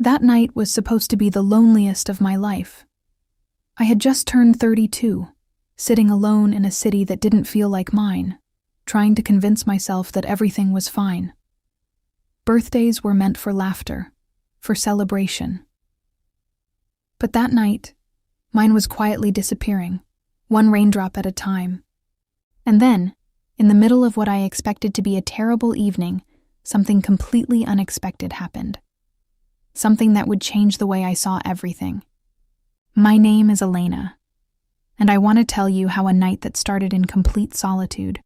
That night was supposed to be the loneliest of my life. I had just turned 32, sitting alone in a city that didn't feel like mine, trying to convince myself that everything was fine. Birthdays were meant for laughter, for celebration. But that night, mine was quietly disappearing, one raindrop at a time. And then, in the middle of what I expected to be a terrible evening, something completely unexpected happened. Something that would change the way I saw everything. My name is Elena, and I want to tell you how a night that started in complete solitude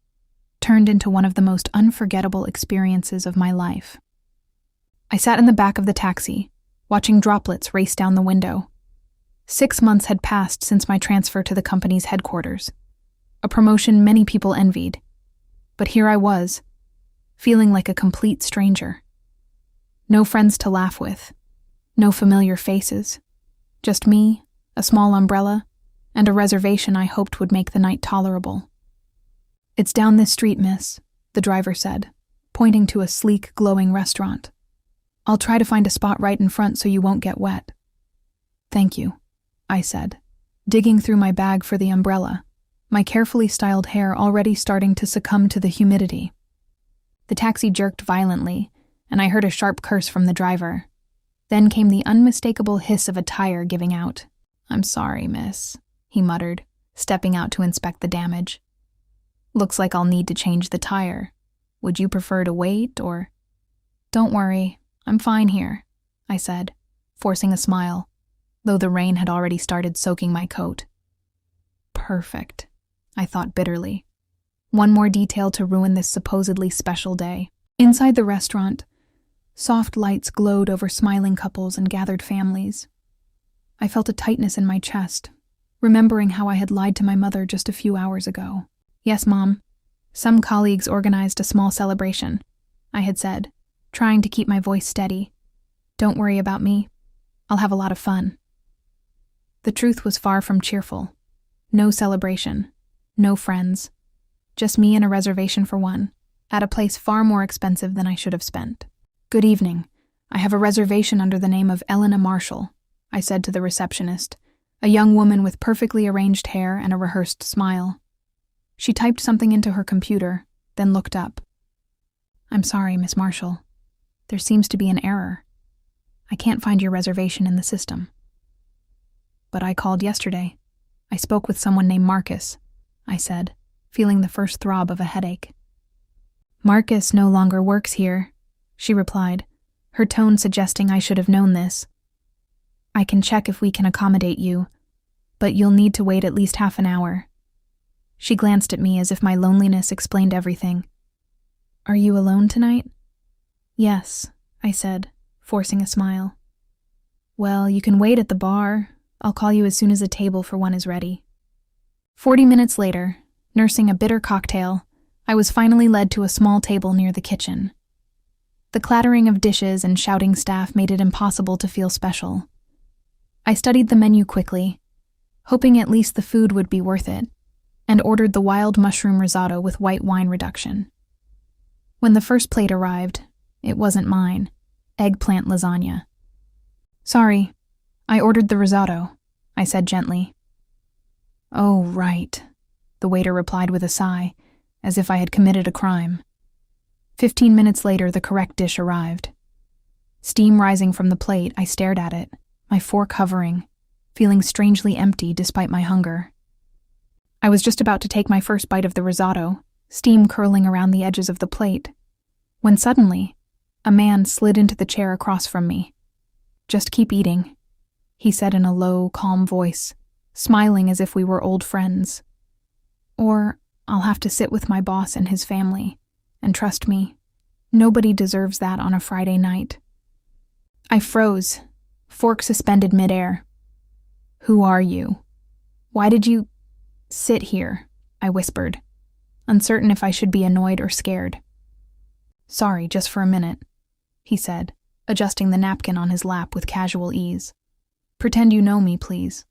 turned into one of the most unforgettable experiences of my life. I sat in the back of the taxi, watching droplets race down the window. 6 months had passed since my transfer to the company's headquarters, a promotion many people envied. But here I was, feeling like a complete stranger. No friends to laugh with, no familiar faces, just me, a small umbrella, and a reservation I hoped would make the night tolerable. "It's down this street, miss," the driver said, pointing to a sleek, glowing restaurant. "I'll try to find a spot right in front so you won't get wet." "Thank you," I said, digging through my bag for the umbrella, my carefully styled hair already starting to succumb to the humidity. The taxi jerked violently, and I heard a sharp curse from the driver. Then came the unmistakable hiss of a tire giving out. "I'm sorry, miss," he muttered, stepping out to inspect the damage. "Looks like I'll need to change the tire. Would you prefer to wait, or—" "Don't worry, I'm fine here," I said, forcing a smile, though the rain had already started soaking my coat. Perfect, I thought bitterly. One more detail to ruin this supposedly special day. Inside the restaurant, soft lights glowed over smiling couples and gathered families. I felt a tightness in my chest, remembering how I had lied to my mother just a few hours ago. "Yes, Mom. Some colleagues organized a small celebration," I had said, trying to keep my voice steady. "Don't worry about me. I'll have a lot of fun." The truth was far from cheerful. No celebration, no friends, just me and a reservation for one, at a place far more expensive than I should have spent. "Good evening. I have a reservation under the name of Elena Marshall," I said to the receptionist, a young woman with perfectly arranged hair and a rehearsed smile. She typed something into her computer, then looked up. "I'm sorry, Miss Marshall. There seems to be an error. I can't find your reservation in the system." "But I called yesterday. I spoke with someone named Marcus," I said, feeling the first throb of a headache. "Marcus no longer works here," she replied, her tone suggesting I should have known this. "I can check if we can accommodate you, but you'll need to wait at least half an hour." She glanced at me as if my loneliness explained everything. "Are you alone tonight?" "Yes," I said, forcing a smile. "Well, you can wait at the bar. I'll call you as soon as a table for one is ready." 40 minutes later, nursing a bitter cocktail, I was finally led to a small table near the kitchen. The clattering of dishes and shouting staff made it impossible to feel special. I studied the menu quickly, hoping at least the food would be worth it, and ordered the wild mushroom risotto with white wine reduction. When the first plate arrived, it wasn't mine, eggplant lasagna. "Sorry, I ordered the risotto," I said gently. "Oh, right," the waiter replied with a sigh, as if I had committed a crime. 15 minutes later, the correct dish arrived. Steam rising from the plate, I stared at it, my fork hovering, feeling strangely empty despite my hunger. I was just about to take my first bite of the risotto, steam curling around the edges of the plate, when suddenly, a man slid into the chair across from me. "Just keep eating," he said in a low, calm voice, smiling as if we were old friends. "Or I'll have to sit with my boss and his family, and trust me, nobody deserves that on a Friday night." I froze, fork suspended midair. "Who are you? Why did you sit here?" I whispered, uncertain if I should be annoyed or scared. "Sorry, just for a minute," he said, adjusting the napkin on his lap with casual ease. "Pretend you know me, please.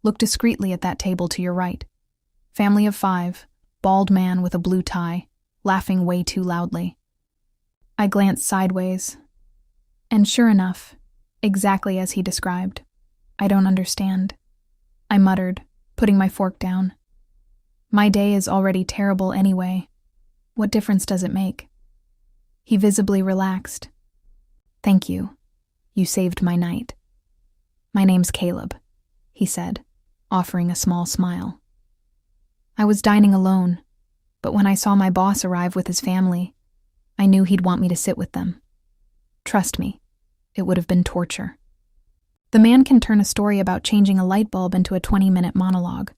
Look discreetly at that table to your right. Family of 5, bald man with a blue tie, laughing way too loudly." I glanced sideways, and sure enough, Exactly as he described. I don't understand, I muttered, putting my fork down. My day is already terrible anyway. What difference does it make? He visibly relaxed. Thank you. You saved my night. My name's Caleb, he said, offering a small smile. I was dining alone, but when I saw my boss arrive with his family, I knew he'd want me to sit with them. Trust me, it would have been torture. The man can turn a story about changing a light bulb into a 20-minute monologue.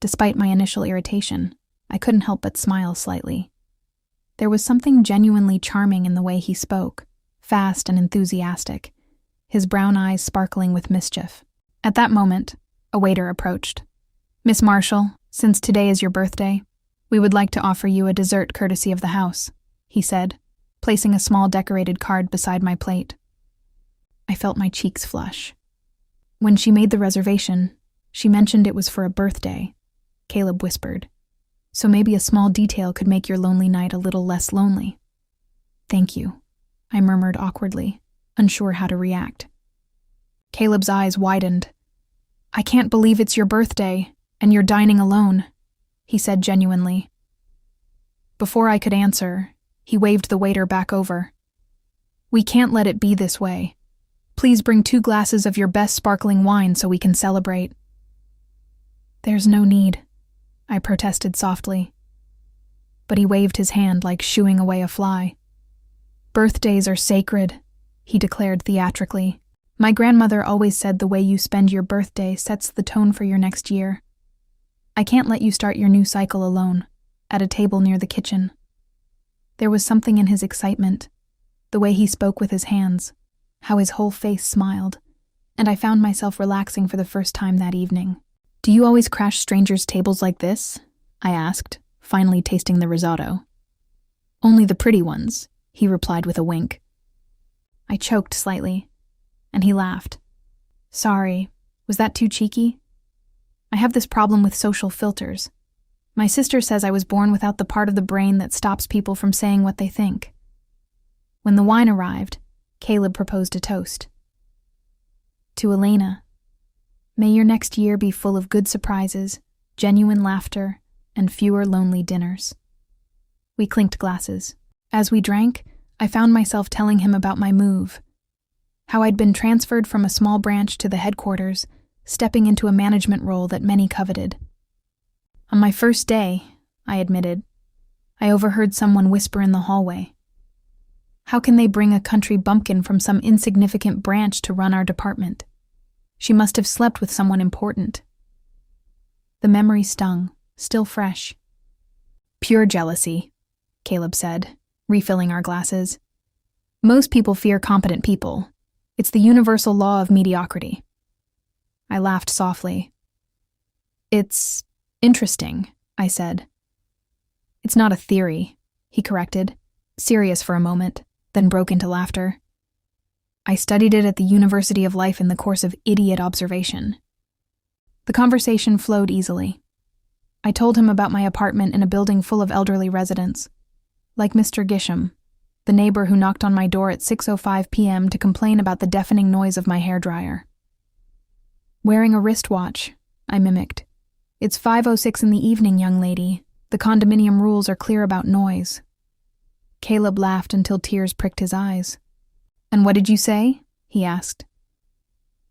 Despite my initial irritation, I couldn't help but smile slightly. There was something genuinely charming in the way he spoke, fast and enthusiastic, his brown eyes sparkling with mischief. At that moment, a waiter approached. Miss Marshall, since today is your birthday, we would like to offer you a dessert courtesy of the house, he said, placing a small decorated card beside my plate. I felt my cheeks flush. When she made the reservation, she mentioned it was for a birthday, Caleb whispered. So maybe a small detail could make your lonely night a little less lonely. Thank you, I murmured awkwardly, unsure how to react. Caleb's eyes widened. I can't believe it's your birthday, and you're dining alone, he said genuinely. Before I could answer, he waved the waiter back over. We can't let it be this way. Please bring 2 glasses of your best sparkling wine so we can celebrate. There's no need, I protested softly. But he waved his hand like shooing away a fly. Birthdays are sacred, he declared theatrically. My grandmother always said the way you spend your birthday sets the tone for your next year. I can't let you start your new cycle alone, at a table near the kitchen. There was something in his excitement, the way he spoke with his hands, how his whole face smiled, and I found myself relaxing for the first time that evening. Do you always crash strangers' tables like this? I asked, finally tasting the risotto. Only the pretty ones, he replied with a wink. I choked slightly, and he laughed. Sorry, was that too cheeky? I have this problem with social filters. My sister says I was born without the part of the brain that stops people from saying what they think. When the wine arrived, Caleb proposed a toast. To Elena, may your next year be full of good surprises, genuine laughter, and fewer lonely dinners. We clinked glasses. As we drank, I found myself telling him about my move, how I'd been transferred from a small branch to the headquarters, stepping into a management role that many coveted. On my first day, I admitted, I overheard someone whisper in the hallway. How can they bring a country bumpkin from some insignificant branch to run our department? She must have slept with someone important. The memory stung, still fresh. Pure jealousy, Caleb said, refilling our glasses. Most people fear competent people. It's the universal law of mediocrity. I laughed softly. It's interesting, I said. It's not a theory, he corrected, serious for a moment, then broke into laughter. I studied it at the University of Life in the course of idiot observation. The conversation flowed easily. I told him about my apartment in a building full of elderly residents. Like Mr. Gisham, the neighbor who knocked on my door at 6:05 p.m. to complain about the deafening noise of my hairdryer. Wearing a wristwatch, I mimicked. It's 5:06 in the evening, young lady. The condominium rules are clear about noise. Caleb laughed until tears pricked his eyes. And what did you say? He asked.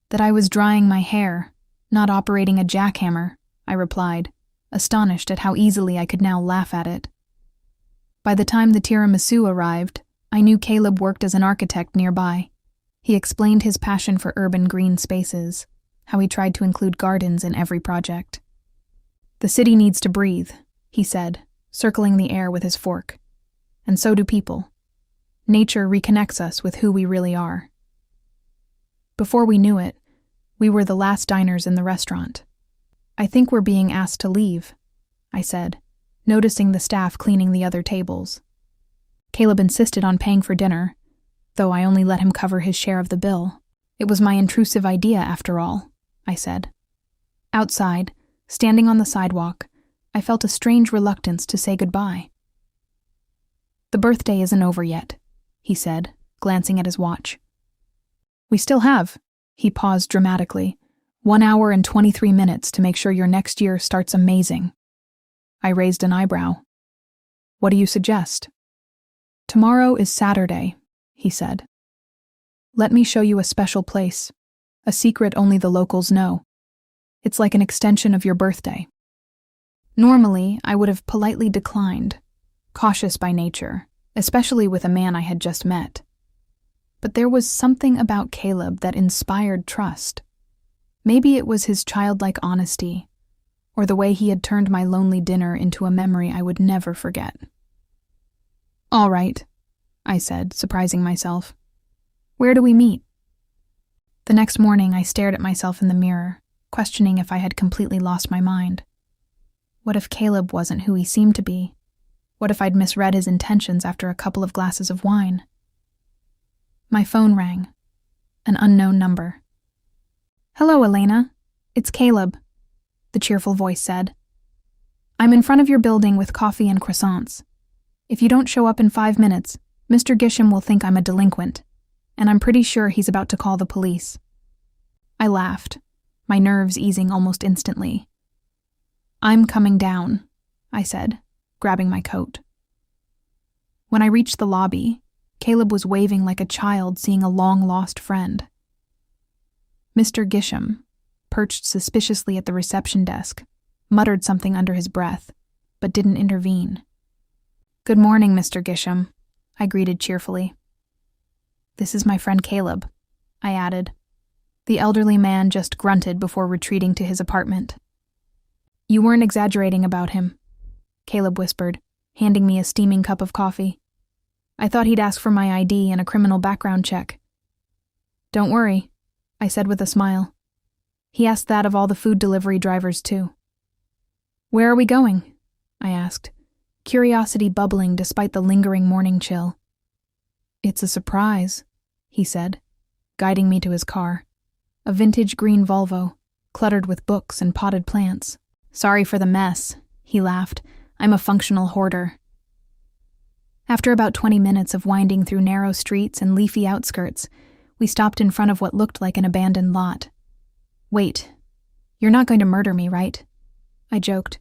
That I was drying my hair, not operating a jackhammer, I replied, astonished at how easily I could now laugh at it. By the time the tiramisu arrived, I knew Caleb worked as an architect nearby. He explained his passion for urban green spaces, how he tried to include gardens in every project. The city needs to breathe, he said, circling the air with his fork. And so do people. Nature reconnects us with who we really are. Before we knew it, we were the last diners in the restaurant. I think we're being asked to leave, I said, noticing the staff cleaning the other tables. Caleb insisted on paying for dinner, though I only let him cover his share of the bill. It was my intrusive idea, after all, I said. Outside, standing on the sidewalk, I felt a strange reluctance to say goodbye. The birthday isn't over yet, he said, glancing at his watch. We still have, he paused dramatically, 1 hour and 23 minutes to make sure your next year starts amazing. I raised an eyebrow. What do you suggest? Tomorrow is Saturday, he said. Let me show you a special place, a secret only the locals know. It's like an extension of your birthday. Normally, I would have politely declined, cautious by nature, especially with a man I had just met. But there was something about Caleb that inspired trust. Maybe it was his childlike honesty, or the way he had turned my lonely dinner into a memory I would never forget. All right, I said, surprising myself. Where do we meet? The next morning, I stared at myself in the mirror, questioning if I had completely lost my mind. What if Caleb wasn't who he seemed to be? What if I'd misread his intentions after a couple of glasses of wine? My phone rang. An unknown number. Hello, Elena. It's Caleb, the cheerful voice said. I'm in front of your building with coffee and croissants. If you don't show up in 5 minutes, Mr. Gisham will think I'm a delinquent, and I'm pretty sure he's about to call the police. I laughed, my nerves easing almost instantly. I'm coming down, I said, grabbing my coat. When I reached the lobby, Caleb was waving like a child seeing a long-lost friend. Mr. Gisham, perched suspiciously at the reception desk, muttered something under his breath, but didn't intervene. Good morning, Mr. Gisham, I greeted cheerfully. This is my friend Caleb, I added. The elderly man just grunted before retreating to his apartment. You weren't exaggerating about him, Caleb whispered, handing me a steaming cup of coffee. I thought he'd ask for my ID and a criminal background check. Don't worry, I said with a smile. He asked that of all the food delivery drivers, too. Where are we going? I asked, curiosity bubbling despite the lingering morning chill. It's a surprise, he said, guiding me to his car. A vintage green Volvo, cluttered with books and potted plants. Sorry for the mess, he laughed. I'm a functional hoarder. After about 20 minutes of winding through narrow streets and leafy outskirts, we stopped in front of what looked like an abandoned lot. Wait, you're not going to murder me, right? I joked,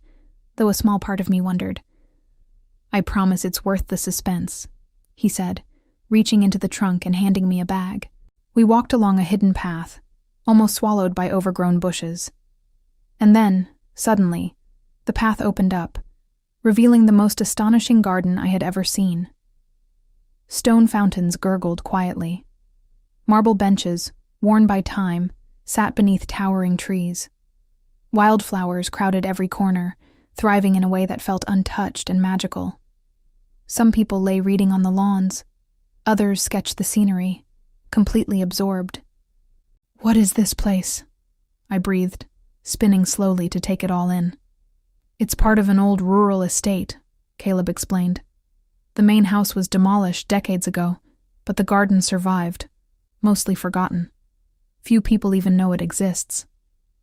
though a small part of me wondered. I promise it's worth the suspense, he said, reaching into the trunk and handing me a bag. We walked along a hidden path, almost swallowed by overgrown bushes. And then, suddenly, the path opened up, revealing the most astonishing garden I had ever seen. Stone fountains gurgled quietly. Marble benches, worn by time, sat beneath towering trees. Wildflowers crowded every corner, thriving in a way that felt untouched and magical. Some people lay reading on the lawns. Others sketched the scenery, completely absorbed. What is this place? I breathed, spinning slowly to take it all in. It's part of an old rural estate, Caleb explained. The main house was demolished decades ago, but the garden survived, mostly forgotten. Few people even know it exists.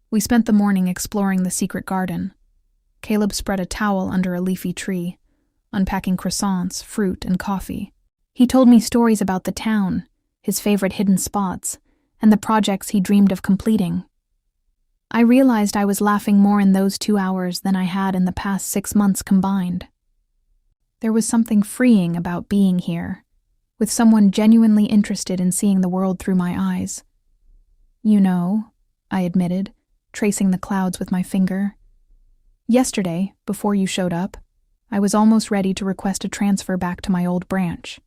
We spent the morning exploring the secret garden. Caleb spread a towel under a leafy tree, unpacking croissants, fruit, and coffee. He told me stories about the town, his favorite hidden spots, and the projects he dreamed of completing. I realized I was laughing more in those 2 hours than I had in the past 6 months combined. There was something freeing about being here, with someone genuinely interested in seeing the world through my eyes. You know, I admitted, tracing the clouds with my finger. Yesterday, before you showed up, I was almost ready to request a transfer back to my old branch.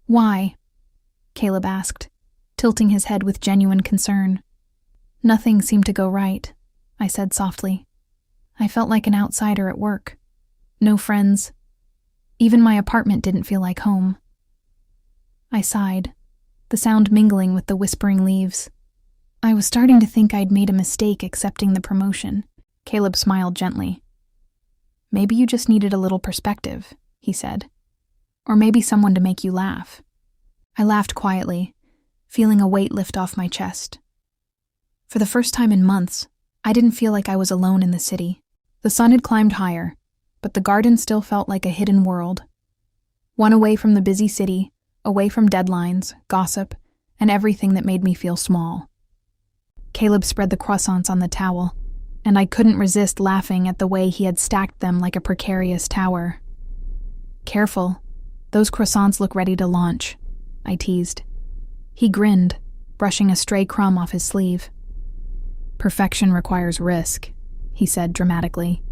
Why? Caleb asked, tilting his head with genuine concern. Nothing seemed to go right, I said softly. I felt like an outsider at work. No friends. Even my apartment didn't feel like home. I sighed, the sound mingling with the whispering leaves. I was starting to think I'd made a mistake accepting the promotion. Caleb smiled gently. Maybe you just needed a little perspective, he said. Or maybe someone to make you laugh. I laughed quietly, feeling a weight lift off my chest. For the first time in months, I didn't feel like I was alone in the city. The sun had climbed higher, but the garden still felt like a hidden world. One away from the busy city, away from deadlines, gossip, and everything that made me feel small. Caleb spread the croissants on the towel, and I couldn't resist laughing at the way he had stacked them like a precarious tower. "Careful, those croissants look ready to launch," I teased. He grinned, brushing a stray crumb off his sleeve. "Perfection requires risk," he said dramatically,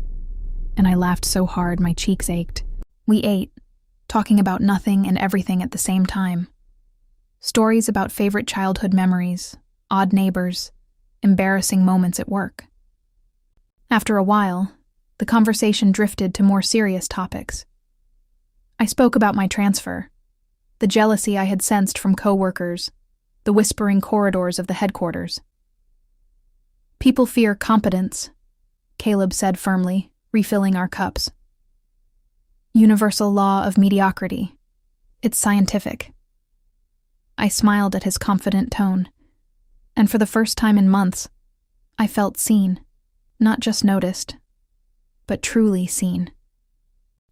and I laughed so hard my cheeks ached. We ate, talking about nothing and everything at the same time. Stories about favorite childhood memories, odd neighbors, embarrassing moments at work. After a while, the conversation drifted to more serious topics. I spoke about my transfer, the jealousy I had sensed from coworkers, the whispering corridors of the headquarters. "People fear competence," Caleb said firmly, refilling our cups. "Universal law of mediocrity. It's scientific." I smiled at his confident tone, and for the first time in months, I felt seen, not just noticed, but truly seen.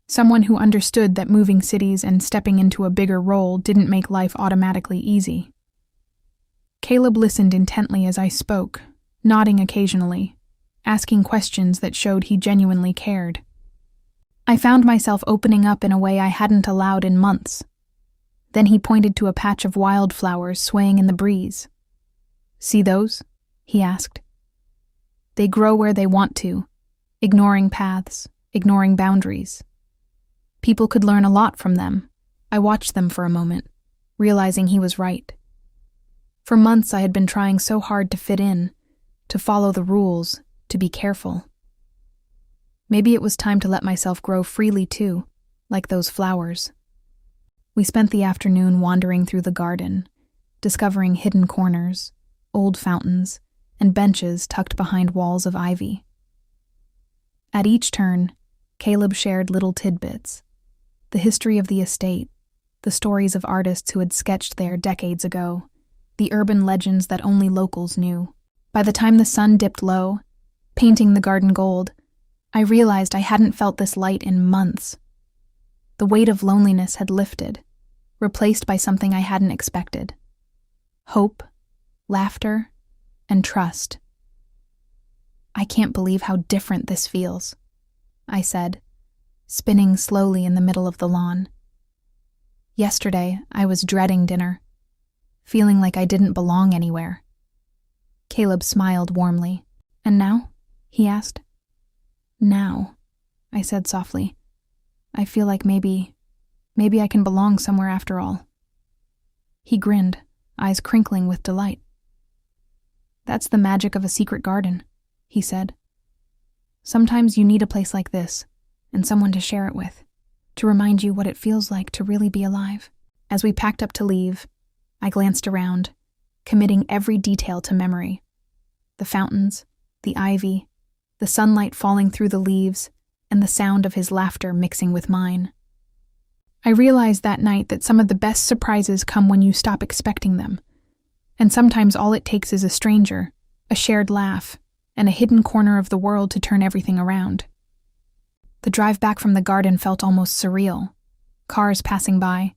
Someone who understood that moving cities and stepping into a bigger role didn't make life automatically easy. Caleb listened intently as I spoke, nodding occasionally, asking questions that showed he genuinely cared. I found myself opening up in a way I hadn't allowed in months. Then he pointed to a patch of wildflowers swaying in the breeze. "See those?" he asked. "They grow where they want to, ignoring paths, ignoring boundaries. People could learn a lot from them." I watched them for a moment, realizing he was right. For months I had been trying so hard to fit in, to follow the rules, to be careful. Maybe it was time to let myself grow freely too, like those flowers. We spent the afternoon wandering through the garden, discovering hidden corners, old fountains, and benches tucked behind walls of ivy. At each turn, Caleb shared little tidbits: the history of the estate, the stories of artists who had sketched there decades ago, the urban legends that only locals knew. By the time the sun dipped low, painting the garden gold, I realized I hadn't felt this light in months. The weight of loneliness had lifted, replaced by something I hadn't expected: hope, laughter, and trust. "I can't believe how different this feels," I said, spinning slowly in the middle of the lawn. Yesterday, I was dreading dinner, feeling like I didn't belong anywhere. Caleb smiled warmly. "And now?" he asked. "Now," I said softly, "I feel like maybe I can belong somewhere after all." He grinned, eyes crinkling with delight. "That's the magic of a secret garden," he said. "Sometimes you need a place like this, and someone to share it with, to remind you what it feels like to really be alive." As we packed up to leave, I glanced around, committing every detail to memory: the fountains, the ivy, the sunlight falling through the leaves, and the sound of his laughter mixing with mine. I realized that night that some of the best surprises come when you stop expecting them, and sometimes all it takes is a stranger, a shared laugh, and a hidden corner of the world to turn everything around. The drive back from the garden felt almost surreal: cars passing by,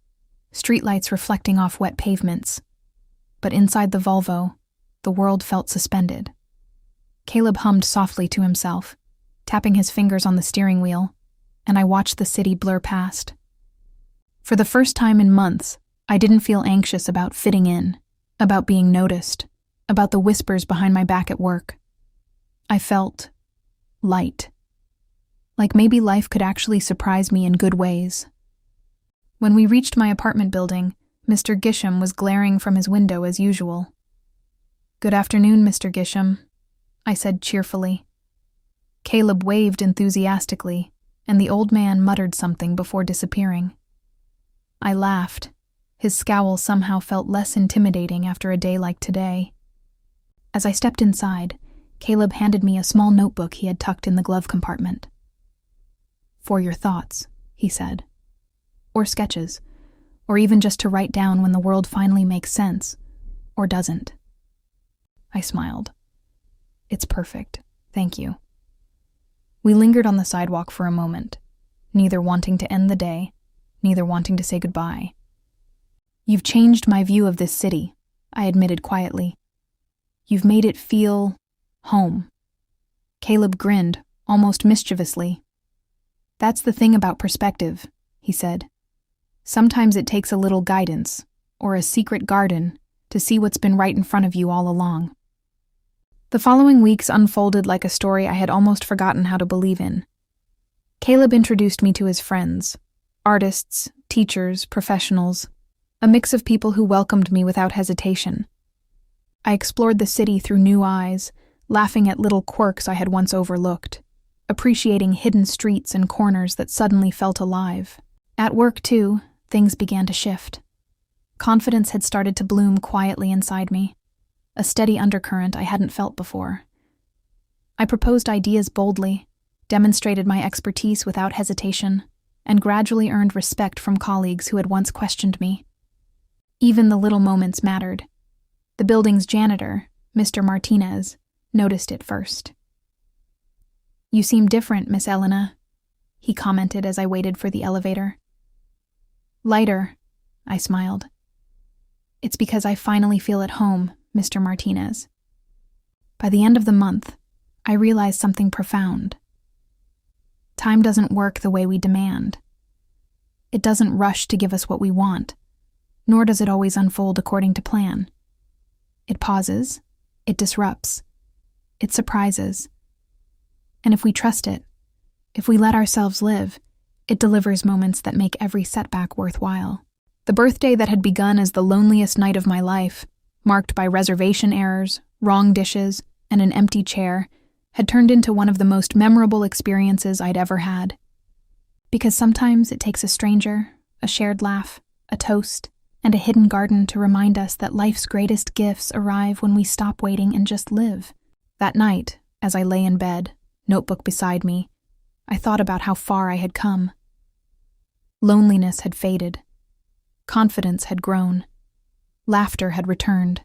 streetlights reflecting off wet pavements. But inside the Volvo, the world felt suspended. Caleb hummed softly to himself, tapping his fingers on the steering wheel, and I watched the city blur past. For the first time in months, I didn't feel anxious about fitting in, about being noticed, about the whispers behind my back at work. I felt light. Like maybe life could actually surprise me in good ways. When we reached my apartment building, Mr. Gisham was glaring from his window as usual. "Good afternoon, Mr. Gisham," I said cheerfully. Caleb waved enthusiastically, and the old man muttered something before disappearing. I laughed. His scowl somehow felt less intimidating after a day like today. As I stepped inside, Caleb handed me a small notebook he had tucked in the glove compartment. "For your thoughts," he said. "Or sketches, or even just to write down when the world finally makes sense, or doesn't." I smiled. "It's perfect, thank you." We lingered on the sidewalk for a moment, neither wanting to end the day, neither wanting to say goodbye. "You've changed my view of this city," I admitted quietly. You've made it feel home. Caleb grinned, almost mischievously. That's the thing about perspective, he said. Sometimes it takes a little guidance, or a secret garden, to see what's been right in front of you all along. The following weeks unfolded like a story I had almost forgotten how to believe in. Caleb introduced me to his friends, artists, teachers, professionals, a mix of people who welcomed me without hesitation. I explored the city through new eyes, laughing at little quirks I had once overlooked, appreciating hidden streets and corners that suddenly felt alive. At work, too, things began to shift. Confidence had started to bloom quietly inside me, a steady undercurrent I hadn't felt before. I proposed ideas boldly, demonstrated my expertise without hesitation, and gradually earned respect from colleagues who had once questioned me. Even the little moments mattered. The building's janitor, Mr. Martinez, noticed it first. "You seem different, Miss Elena," he commented as I waited for the elevator. "Lighter," I smiled. "It's because I finally feel at home, Mr. Martinez." By the end of the month, I realized something profound. Time doesn't work the way we demand. It doesn't rush to give us what we want, nor does it always unfold according to plan. It pauses, it disrupts, it surprises. And if we trust it, if we let ourselves live, it delivers moments that make every setback worthwhile. The birthday that had begun as the loneliest night of my life, marked by reservation errors, wrong dishes, and an empty chair, had turned into one of the most memorable experiences I'd ever had. Because sometimes it takes a stranger, a shared laugh, a toast, and a hidden garden to remind us that life's greatest gifts arrive when we stop waiting and just live. That night, as I lay in bed, notebook beside me, I thought about how far I had come. Loneliness had faded. Confidence had grown. Laughter had returned.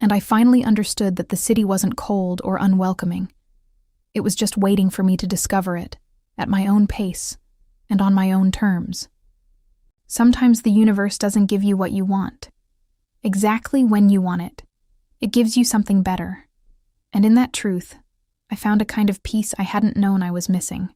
And I finally understood that the city wasn't cold or unwelcoming. It was just waiting for me to discover it, at my own pace, and on my own terms. Sometimes the universe doesn't give you what you want, exactly when you want it. It gives you something better. And in that truth, I found a kind of peace I hadn't known I was missing.